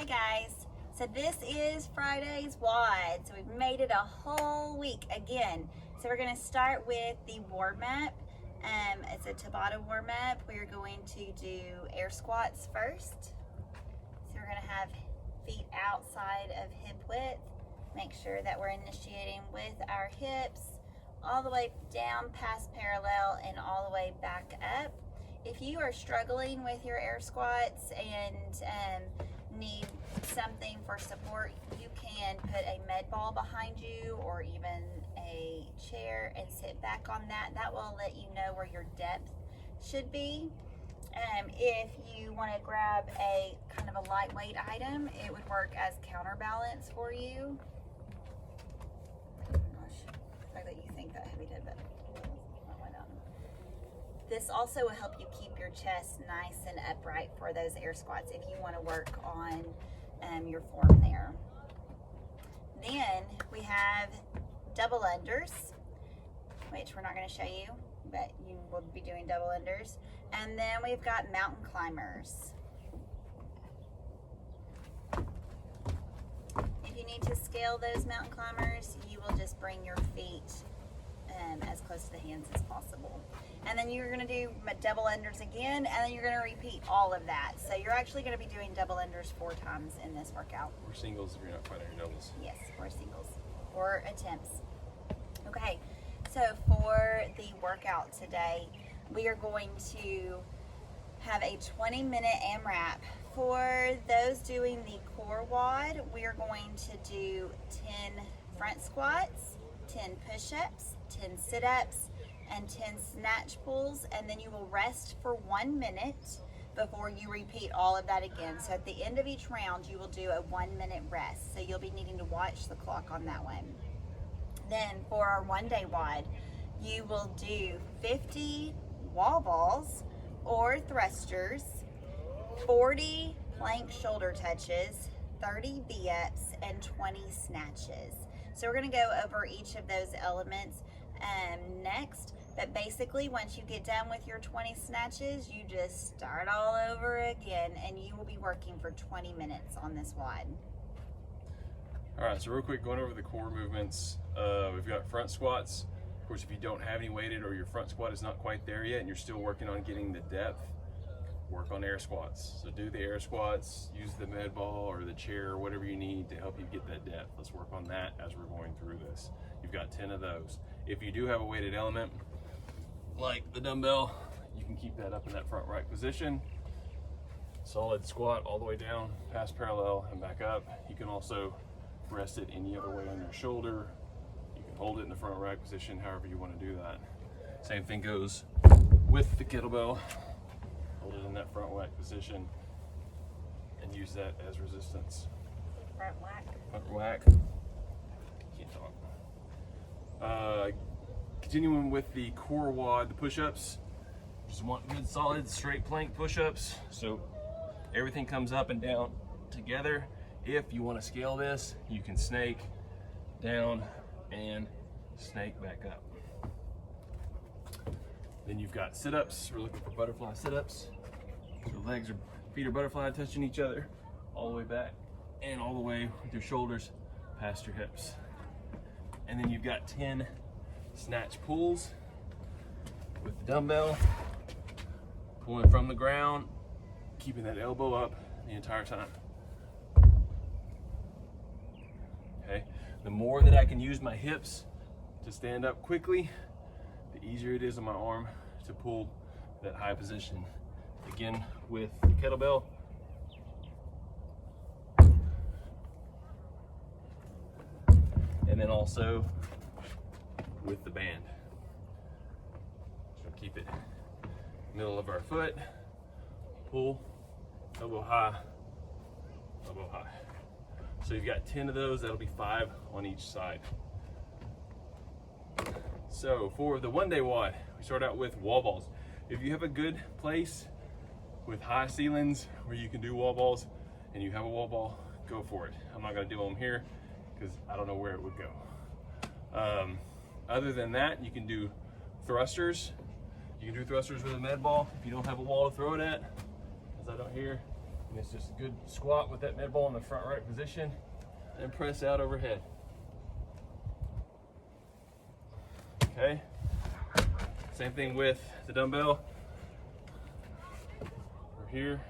Hey guys, so this is Friday's WOD. So we've made it a whole week again. So we're going to start with the warm-up. It's a Tabata warm-up. We're going to do air squats first. So we're going to have feet outside of hip width. Make sure that we're initiating with our hips all the way down past parallel and all the way back up. If you are struggling with your air squats and need something for support, you can put a med ball behind you or even a chair and sit back on that. That will let you know where your depth should be. If you want to grab a kind of a lightweight item, it would work as counterbalance for you. Gosh, the fact that you think that heavy did, but this also will help you keep your chest nice and upright for those air squats if you want to work on your form there. Then we have double unders, which we're not going to show you, but you will be doing double unders. And then we've got mountain climbers. If you need to scale those mountain climbers, you will just bring your feet as close to the hands as possible. And then you're going to do double unders again, and then you're going to repeat all of that. So you're actually going to be doing double unders 4 times in this workout. Or singles if you're not fighting your doubles. Yes, or singles, or attempts. Okay, so for the workout today, we are going to have a 20-minute AMRAP. For those doing the core WOD, we are going to do 10 front squats, 10 push-ups, 10 sit-ups, and 10 snatch pulls, and then you will rest for 1 minute before you repeat all of that again. So at the end of each round, you will do a 1 minute rest. So you'll be needing to watch the clock on that one. Then for our 1-day WOD, you will do 50 wall balls or thrusters, 40 plank shoulder touches, 30 V-ups, and 20 snatches. So we're going to go over each of those elements next. But basically, once you get done with your 20 snatches, you just start all over again, and you will be working for 20 minutes on this WOD. All right, so real quick, going over the core movements. We've got front squats. Of course, if you don't have any weighted or your front squat is not quite there yet and you're still working on getting the depth, work on air squats. So do the air squats, use the med ball or the chair or whatever you need to help you get that depth. Let's work on that as we're going through this. You've got 10 of those. If you do have a weighted element, like the dumbbell, you can keep that up in that front right position. Solid squat all the way down past parallel and back up. You can also rest it any other way on your shoulder. You can hold it in the front right position, however you want to do that. Same thing goes with the kettlebell. Hold it in that front right position and use that as resistance. Front whack. Front whack. Can't talk. Continuing with the core WOD, the push-ups. Just want good solid straight plank push-ups. So everything comes up and down together. If you want to scale this, you can snake down and snake back up. Then you've got sit-ups. We're looking for butterfly sit-ups. So feet are butterfly touching each other all the way back and all the way with your shoulders past your hips. And then you've got 10 snatch pulls with the dumbbell, pulling from the ground, keeping that elbow up the entire time. Okay, the more that I can use my hips to stand up quickly, the easier it is on my arm to pull that high position. Again, with the kettlebell, and then also with the band. So keep it middle of our foot, pull, elbow high, elbow high. So you've got 10 of those, that'll be 5 on each side. So for the 1-day WOD, we start out with wall balls. If you have a good place with high ceilings where you can do wall balls and you have a wall ball, go for it. I'm not gonna do them here because I don't know where it would go. Other than that, you can do thrusters. You can do thrusters with a med ball if you don't have a wall to throw it at, as I don't here. And it's just a good squat with that med ball in the front right position and press out overhead. Okay. Same thing with the dumbbell. We're here.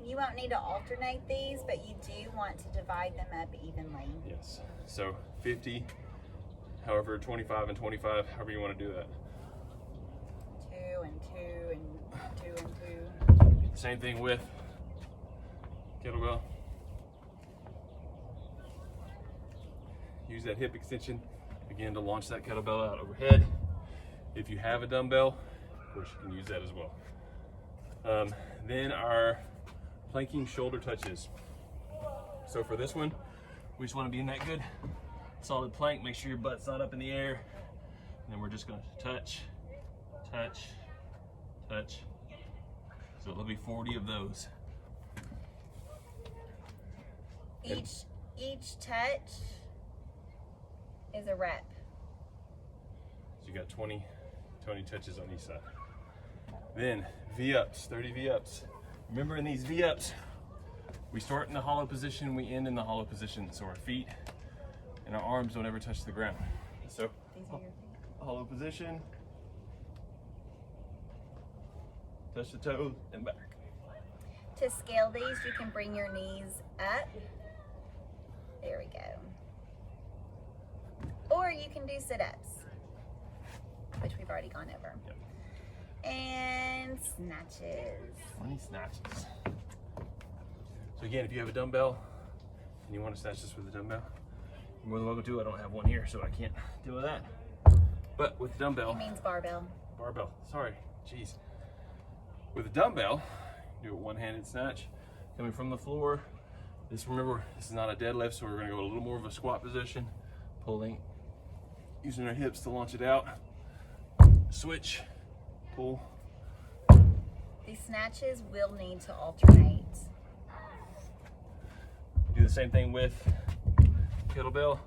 You won't need to alternate these, but you do want to divide them up evenly. Yes. So 50, however, 25 and 25, however you want to do that. 2 and 2 and 2 and 2. Same thing with kettlebell. Use that hip extension again to launch that kettlebell out overhead. If you have a dumbbell, of course you can use that as well. Then our planking shoulder touches. So for this one, we just want to be in that good solid plank. Make sure your butt's not up in the air. And then we're just going to touch, touch, touch. So there'll be 40 of those. Each touch is a rep. So you got 20 touches on each side. Then V-ups, 30 V-ups. Remember, in these V-ups, we start in the hollow position, we end in the hollow position, so our feet and our arms don't ever touch the ground. So, These are your feet. hollow position, touch the toes, and back. To scale these, you can bring your knees up. There we go. Or you can do sit-ups, which we've already gone over. Yep. And snatches. 20 snatches. So again, if you have a dumbbell and you want to snatch this with a dumbbell, you're more than welcome to. I don't have one here, so I can't deal with that. But with the dumbbell, It means barbell. barbell, sorry, jeez. With a dumbbell, do a one-handed snatch, coming from the floor. Remember, this is not a deadlift, so we're gonna go a little more of a squat position, pulling, using our hips to launch it out. Switch, pull. These snatches will need to alternate. Do the same thing with kettlebell.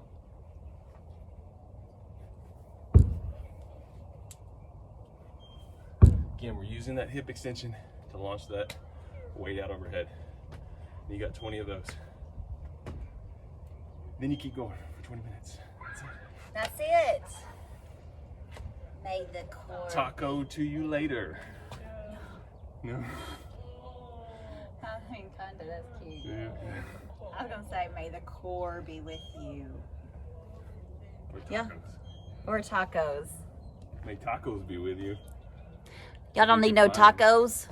Again, we're using that hip extension to launch that weight out overhead. And you got 20 of those. Then you keep going for 20 minutes. That's it. That's it. May the core. Taco to you later. No. I mean, kinda. That's cute. Yeah. I was gonna say, may the core be with you. Or tacos. Yeah. Or tacos. May tacos be with you. Y'all don't You need can no find- tacos.